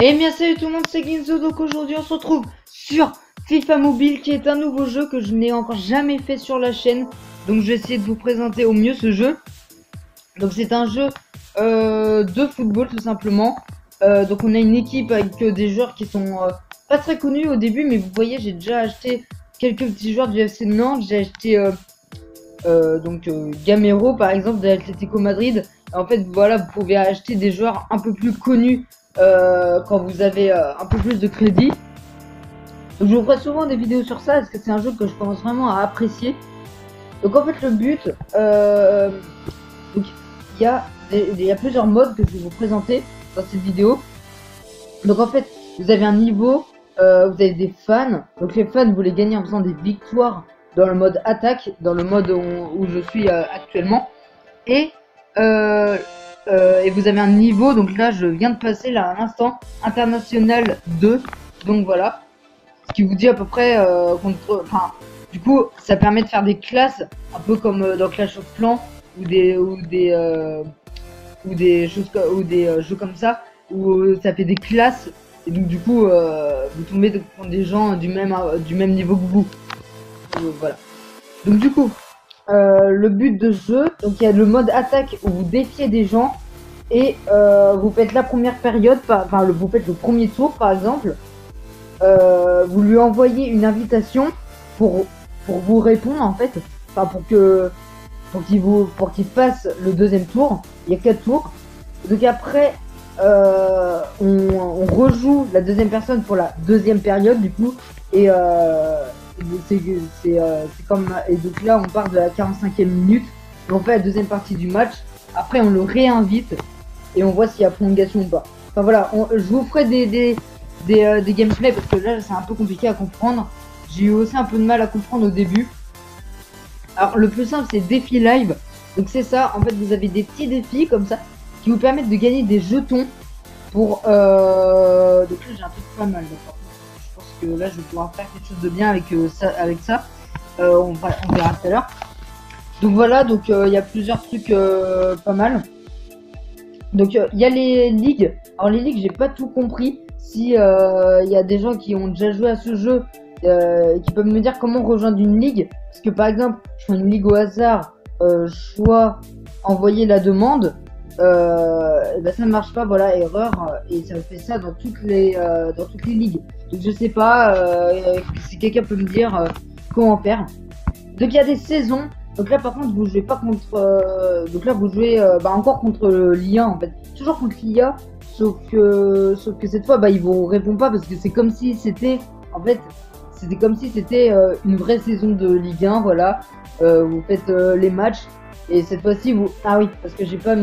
Et bien salut tout le monde, c'est Ginzo. Donc aujourd'hui on se retrouve sur FIFA Mobile, qui est un nouveau jeu que je n'ai encore jamais fait sur la chaîne. Donc je vais essayer de vous présenter au mieux ce jeu. Donc c'est un jeu de football tout simplement. Donc on a une équipe avec des joueurs qui sont pas très connus au début, mais vous voyez, j'ai déjà acheté quelques petits joueurs du FC Nantes. J'ai acheté Gamero par exemple de l'Atlético Madrid. Et en fait voilà, vous pouvez acheter des joueurs un peu plus connus quand vous avez un peu plus de crédit. Donc, je vous ferai souvent des vidéos sur ça parce que c'est un jeu que je commence vraiment à apprécier. Donc en fait le but, donc il y a plusieurs modes que je vais vous présenter dans cette vidéo. Donc en fait vous avez un niveau, vous avez des fans. Donc les fans vous les gagnez en faisant des victoires dans le mode attaque, dans le mode où je suis actuellement. Et vous avez un niveau, donc là je viens de passer là à l'instant international 2. Donc voilà, ce qui vous dit à peu près du coup ça permet de faire des classes un peu comme dans Clash of Clans ou des jeux comme ça où ça fait des classes et donc du coup vous tombez contre des gens du même niveau que vous. Voilà. Donc du coup le but de ce jeu, donc il y a le mode attaque où vous défiez des gens et vous faites la première période, vous faites le premier tour par exemple. Vous lui envoyez une invitation pour vous répondre en fait, pour qu'il fasse le deuxième tour. Il y a 4 tours. Donc après on rejoue la deuxième personne pour la deuxième période du coup et donc là on part de la 45e minute et on fait la deuxième partie du match. Après on le réinvite et on voit s'il y a prolongation ou pas. Enfin voilà, je vous ferai des gameplays parce que là c'est un peu compliqué à comprendre. J'ai eu aussi un peu de mal à comprendre au début. Alors le plus simple c'est défi live. Donc c'est ça, en fait vous avez des petits défis comme ça qui vous permettent de gagner des jetons pour donc là j'ai un truc pas mal, d'accord. Je pense que là je vais pouvoir faire quelque chose de bien avec ça. On verra tout à l'heure. Donc voilà, donc il y a plusieurs trucs pas mal. Donc il y a les ligues. Alors les ligues j'ai pas tout compris. Si y a des gens qui ont déjà joué à ce jeu qui peuvent me dire comment rejoindre une ligue, parce que par exemple je fais une ligue au hasard, choix envoyer la demande, ça ne marche pas, voilà, erreur, et ça fait ça dans toutes les ligues. Donc je sais pas si quelqu'un peut me dire comment faire. Donc il y a des saisons. Donc là par contre vous jouez pas contre donc là vous jouez encore contre l'IA en fait, toujours contre l'IA, sauf que cette fois il vous répond pas parce que c'est comme si c'était une vraie saison de Ligue 1, voilà. Vous faites les matchs et cette fois-ci vous parce que j'ai pas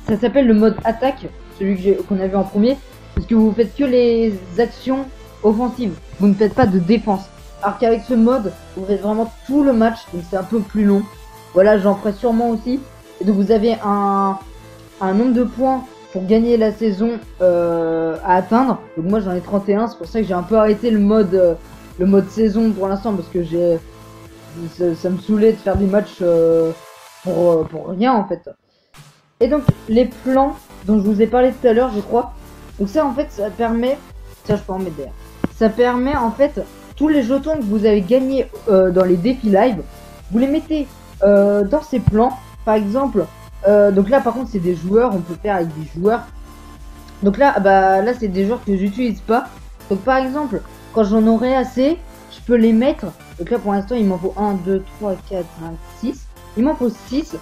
ça s'appelle le mode attaque, celui qu'on a vu en premier, parce que vous faites que les actions offensives, vous ne faites pas de défense. Alors qu'avec ce mode, vous faites vraiment tout le match, donc c'est un peu plus long. Voilà, j'en ferai sûrement aussi. Et donc vous avez un nombre de points pour gagner la saison à atteindre. Donc moi j'en ai 31, c'est pour ça que j'ai un peu arrêté le mode saison pour l'instant, parce que ça me saoulait de faire des matchs pour rien en fait. Et donc les plans dont je vous ai parlé tout à l'heure, je crois. Donc ça en fait ça permet, ça je peux en mettre derrière. Ça permet en fait tous les jetons que vous avez gagnés dans les défis live, vous les mettez dans ces plans. Par exemple, donc là par contre c'est des joueurs, on peut faire avec des joueurs. Donc là, là c'est des joueurs que j'utilise pas. Donc par exemple, quand j'en aurai assez, je peux les mettre. Donc là pour l'instant il m'en faut 1, 2, 3, 4, 5, 6. Il m'en faut 6. Et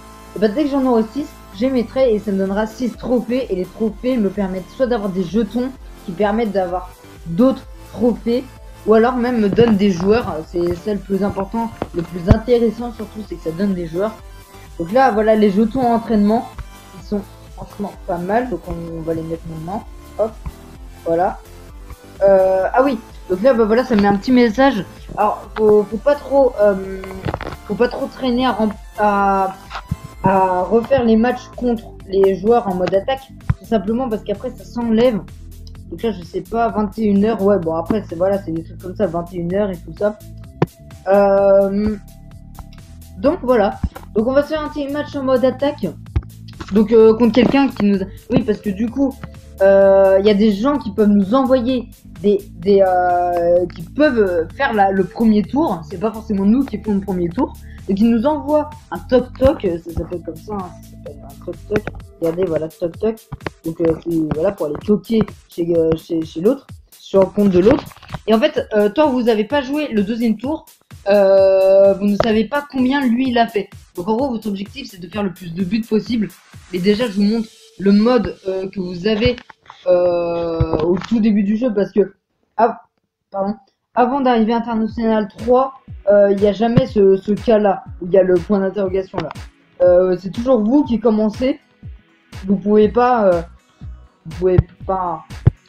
dès que j'en aurai 6, je les mettrai et ça me donnera 6 trophées. Et les trophées me permettent soit d'avoir des jetons qui permettent d'avoir d'autres trophées, ou alors même me donne des joueurs. C'est ça le plus important, le plus intéressant surtout, c'est que ça donne des joueurs. Donc là voilà, les jetons entraînement, ils sont franchement pas mal, donc on va les mettre maintenant. Hop, voilà. Ah oui, donc là voilà, ça met un petit message. Alors faut pas trop traîner à refaire les matchs contre les joueurs en mode attaque, tout simplement parce qu'après ça s'enlève. Donc là je sais pas, 21h, ouais bon après c'est des trucs comme ça, 21h et tout ça. Donc voilà, donc on va se faire un petit match en mode attaque. Donc contre quelqu'un qui nous a... Oui parce que du coup y a des gens qui peuvent nous envoyer qui peuvent faire le premier tour. C'est pas forcément nous qui font le premier tour. Donc ils nous envoient un toc toc, ça s'appelle comme ça, hein, ça s'appelle un toc toc. Regardez, voilà, toc toc. Donc c'est voilà pour aller toquer chez l'autre, sur le compte de l'autre. Et en fait, tant que vous avez pas joué le deuxième tour, vous ne savez pas combien lui il a fait. Donc en gros, votre objectif c'est de faire le plus de buts possible. Mais déjà, je vous montre le mode que vous avez au tout début du jeu parce que avant d'arriver à International 3, il n'y a jamais ce cas-là où il y a le point d'interrogation là. C'est toujours vous qui commencez. Vous pouvez pas.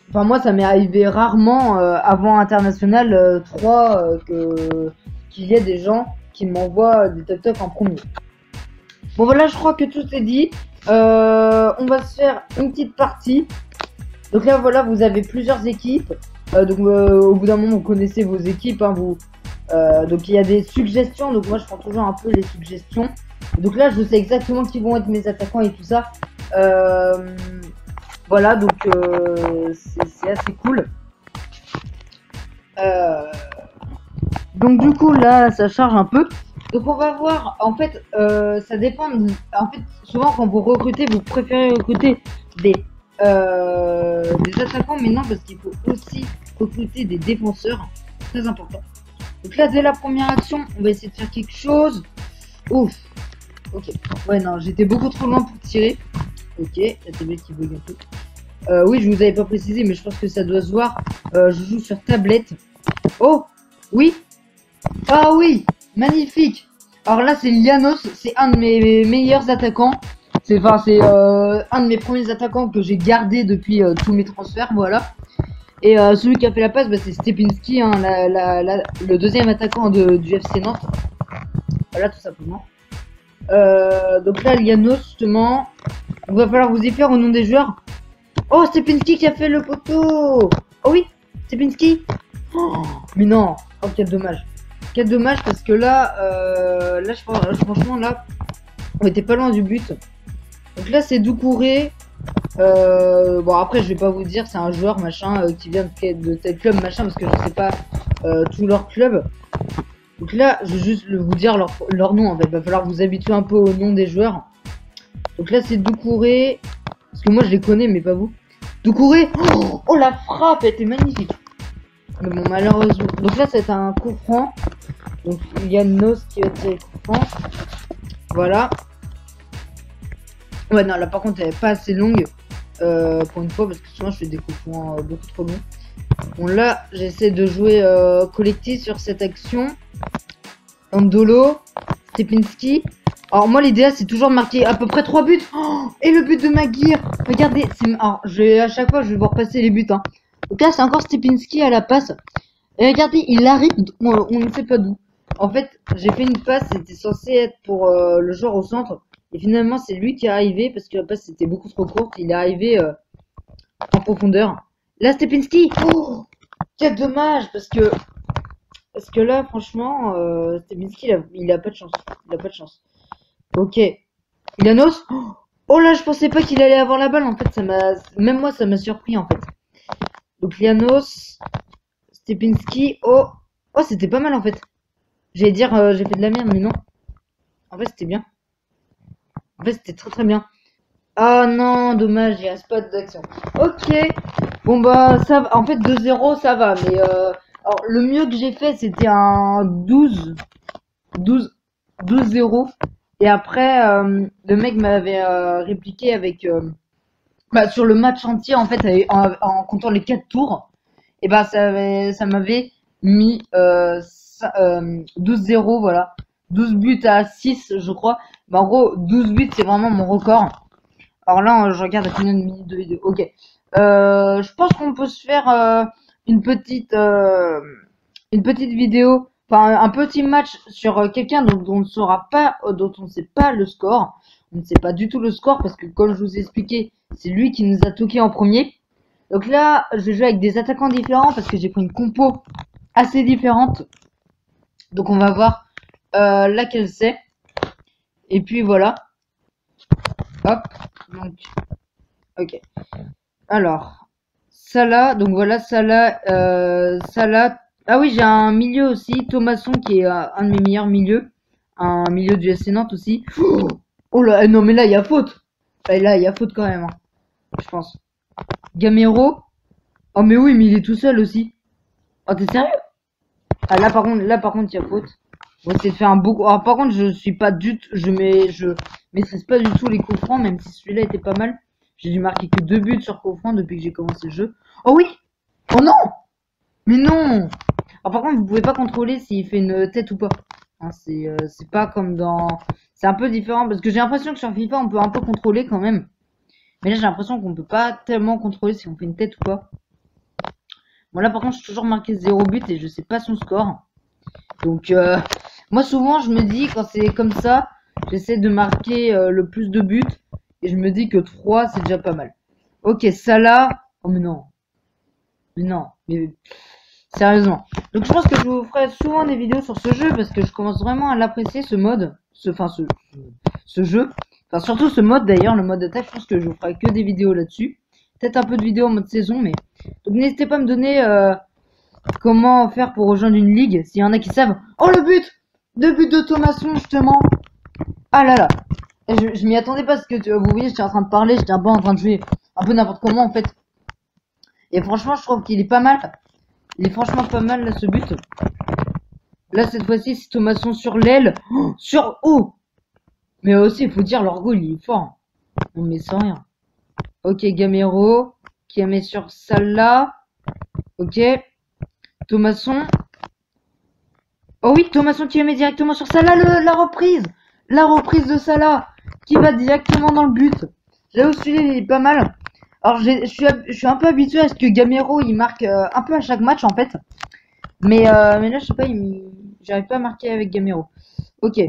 Enfin, moi, ça m'est arrivé rarement avant International 3 qu'il y ait des gens qui m'envoient des toc-toc en premier. Bon, voilà, je crois que tout est dit. On va se faire une petite partie. Donc là, voilà, vous avez plusieurs équipes. Donc au bout d'un moment, vous connaissez vos équipes. Hein, donc il y a des suggestions. Donc moi, je prends toujours un peu les suggestions. Donc là, je sais exactement qui vont être mes attaquants et tout ça. Voilà, donc c'est assez cool. Donc du coup, là, ça charge un peu. Donc on va voir, en fait, ça dépend. En fait, souvent quand vous recrutez, vous préférez recruter des attaquants, mais non, parce qu'il faut aussi recruter des défenseurs. Très important. Donc là, dès la première action, on va essayer de faire quelque chose. Ouf. Ok. Ouais, non, j'étais beaucoup trop loin pour tirer. Ok, la télé qui bug un peu. Oui, je vous avais pas précisé, mais je pense que ça doit se voir. Je joue sur tablette. Oh, oui. Ah oui, magnifique. Alors là, c'est Llanos, c'est un de mes meilleurs attaquants. C'est un de mes premiers attaquants que j'ai gardé depuis tous mes transferts, voilà. Et celui qui a fait la passe, bah, c'est Stepinski, hein, le deuxième attaquant du FC Nantes. Voilà, tout simplement. Donc là, Llanos, justement, il va falloir vous y faire au nom des joueurs. Oh, Stepinski qui a fait le poteau. Oh oui, Stepinski. Oh, mais non, oh, quel dommage. Quel dommage parce que là, franchement, là, on était pas loin du but. Donc là, c'est Doucouré. Bon, après, je vais pas vous dire, c'est un joueur machin qui vient de tel club machin parce que je sais pas tout leur club. Donc là, je vais juste vous dire leur nom en fait. Il va falloir vous habituer un peu au nom des joueurs. Donc là, c'est Doucouré. Parce que moi, je les connais, mais pas vous. Doucouré. Oh, la frappe, elle était magnifique. Mais bon, malheureusement. Donc là, c'est un coup franc. Donc, il y a Nos qui va tirer le coup franc. Voilà. Ouais, non, là, par contre, elle est pas assez longue. Pour une fois, parce que souvent, je fais des coups francs beaucoup trop longs. Bon, là, j'essaie de jouer collectif sur cette action. Andolo. Stepinski. Alors, moi, l'idéal, c'est toujours de marquer à peu près 3 buts. Oh, et le but de Maguire. Regardez. Alors, à chaque fois, je vais voir passer les buts. Hein. Donc là, c'est encore Stepinski à la passe. Et regardez, il arrive, on ne sait pas d'où. En fait, j'ai fait une passe, c'était censé être pour le joueur au centre. Et finalement, c'est lui qui est arrivé, parce que la passe était beaucoup trop courte. Il est arrivé en profondeur. Là, Stepinski. Oh, quel dommage, parce que là, franchement, Stepinski, il a pas de chance. Il a pas de chance. Ok. Llanos. Oh là, je pensais pas qu'il allait avoir la balle. En fait, même moi, ça m'a surpris, en fait. Donc, Llanos. Stepinski, oh c'était pas mal en fait. J'allais dire j'ai fait de la merde mais non. En fait c'était bien. En fait c'était très très bien. Ah non, dommage, il reste pas d'action. Ok. Bon bah ça va. En fait 2-0 ça va. Mais alors le mieux que j'ai fait c'était un 12-0. Et après le mec m'avait répliqué avec sur le match entier en fait en comptant les 4 tours. Et bah ça m'avait mis 12-0, voilà. 12 buts à 6, je crois. Bah, en gros, 12 buts, c'est vraiment mon record. Alors là, je regarde à combien de minutes de vidéo. Ok. Je pense qu'on peut se faire une petite vidéo, enfin un petit match sur quelqu'un dont on ne saura pas, dont on ne sait pas le score. On ne sait pas du tout le score parce que comme je vous ai expliqué, c'est lui qui nous a toqué en premier. Donc là, je vais jouer avec des attaquants différents parce que j'ai pris une compo assez différente. Donc on va voir laquelle c'est. Et puis voilà. Hop. Donc, ok. Alors, Salah, donc voilà, Salah, Salah. Ah oui, j'ai un milieu aussi, Thomasson, qui est un de mes meilleurs milieux. Un milieu du SC Nantes aussi. Oh là, non, mais là, il y a faute. Là, il y a faute quand même, hein, je pense. Gamero. Oh, mais oui, mais il est tout seul aussi. Oh, t'es sérieux? Ah, là, par contre, il y a faute. On va essayer de faire un beau. Alors, par contre, je suis pas du tout. Je maîtrise pas du tout les coups francs, même si celui-là était pas mal. J'ai dû marquer que 2 buts sur coups francs depuis que j'ai commencé le jeu. Oh oui! Oh non! Mais non! Alors, par contre, vous pouvez pas contrôler s'il fait une tête ou pas. Hein, c'est pas comme dans. C'est un peu différent parce que j'ai l'impression que sur FIFA, on peut un peu contrôler quand même. Mais là, j'ai l'impression qu'on peut pas tellement contrôler si on fait une tête ou pas. Bon, là, par contre, je suis toujours marqué 0 but et je sais pas son score. Donc, moi, souvent, je me dis, quand c'est comme ça, j'essaie de marquer le plus de buts. Et je me dis que 3, c'est déjà pas mal. Ok, Salah. Oh, mais non. Mais non. Mais sérieusement. Donc, je pense que je vous ferai souvent des vidéos sur ce jeu parce que je commence vraiment à l'apprécier, ce mode. Ce jeu. Enfin, surtout ce mode d'ailleurs, le mode attaque. Je pense que je vous ferai que des vidéos là-dessus. Peut-être un peu de vidéos en mode saison, mais. Donc, n'hésitez pas à me donner. Comment faire pour rejoindre une ligue s'il y en a qui savent. Oh le but! 2 buts de Thomasson justement. Ah là là. Je m'y attendais pas parce que vous voyez, j'étais en train de parler, j'étais un peu en train de jouer un peu n'importe comment en fait. Et franchement, je trouve qu'il est pas mal. Il est franchement pas mal là ce but. Là cette fois-ci, c'est Thomasson sur l'aile. Oh, sur haut. Mais aussi, il faut dire, leur goal il est fort. On met sans rien. Ok, Gamero qui a mis sur Salah. Ok. Thomasson. Oh oui, Thomasson qui met directement sur Salah, la reprise. La reprise de Salah qui va directement dans le but. J'avoue, celui-là, il est pas mal. Alors, je suis un peu habitué à ce que Gamero, il marque un peu à chaque match, en fait. Mais là, je sais pas, j'arrive pas à marquer avec Gamero. Ok.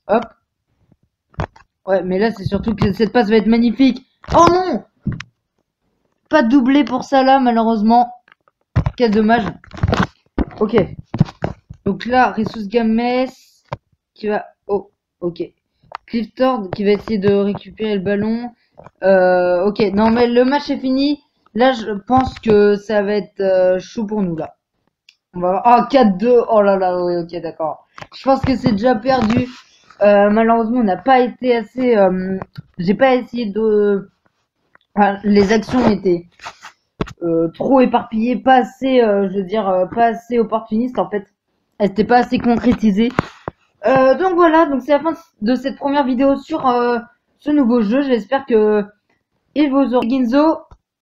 Hop. Ouais, mais là, c'est surtout que cette passe va être magnifique. Oh non! Pas de doublé pour Salah, malheureusement. Quel dommage. Ok. Donc là, Ressus Games qui va... Oh, ok. Clifford qui va essayer de récupérer le ballon. Ok, non mais le match est fini. Là, je pense que ça va être chaud pour nous, là. On va voir... Oh, 4-2. Oh là là, oui, ok, d'accord. Je pense que c'est déjà perdu. Malheureusement, on n'a pas été assez... J'ai pas essayé de... Enfin, les actions étaient trop éparpillées, pas assez, je veux dire, pas assez opportunistes, en fait. Elles n'étaient pas assez concrétisées. Donc voilà, donc c'est la fin de cette première vidéo sur ce nouveau jeu. J'espère que il vous aura. Ginzo,